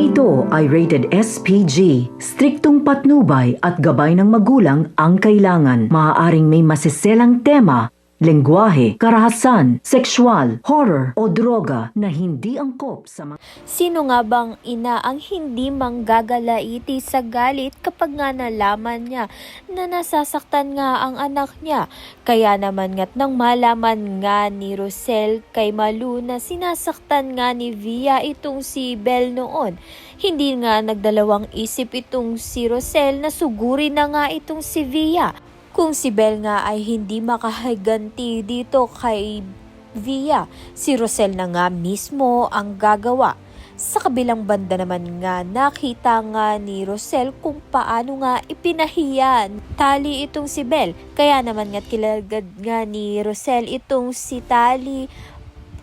ito ay rated SPG. Striktong patnubay at gabay ng magulang ang kailangan. Maaaring may masiselang tema, lengguwahe, karahasan, sexual, horror o droga na hindi angkop sa mga... Sino nga bang ina ang hindi manggagalaiti sa galit kapag nga nalaman niya na nasasaktan nga ang anak niya? Kaya naman nga't nang malaman nga ni Rosel kay Malu na sinasaktan nga ni Via itong si Bel noon, hindi nga nagdalawang isip itong si Rosel na sugurin na nga itong si Via. Kung si Bel nga ay hindi makahiganti dito kay Via, si Rosel na nga mismo ang gagawa. Sa kabilang banda naman nga, nakita nga ni Rosel kung paano nga ipinahiya Tali itong si Bel. Kaya naman nga kilagad nga ni Rosel itong si Tali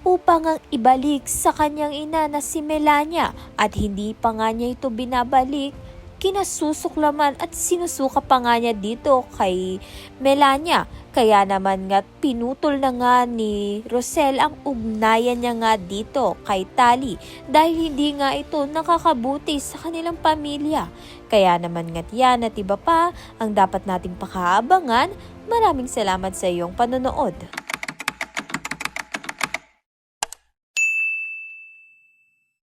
upang ang ibalik sa kanyang ina na si Melania, at hindi pa nga niya ito binabalik. Kinasusuklaman at sinusuka pa nga niya dito kay Melania. Kaya naman nga pinutol na nga ni Rosel ang ugnayan niya nga dito kay Tali dahil hindi nga ito nakakabuti sa kanilang pamilya. Kaya naman nga yan at iba pa ang dapat nating pakaabangan. Maraming salamat sa iyong panonood.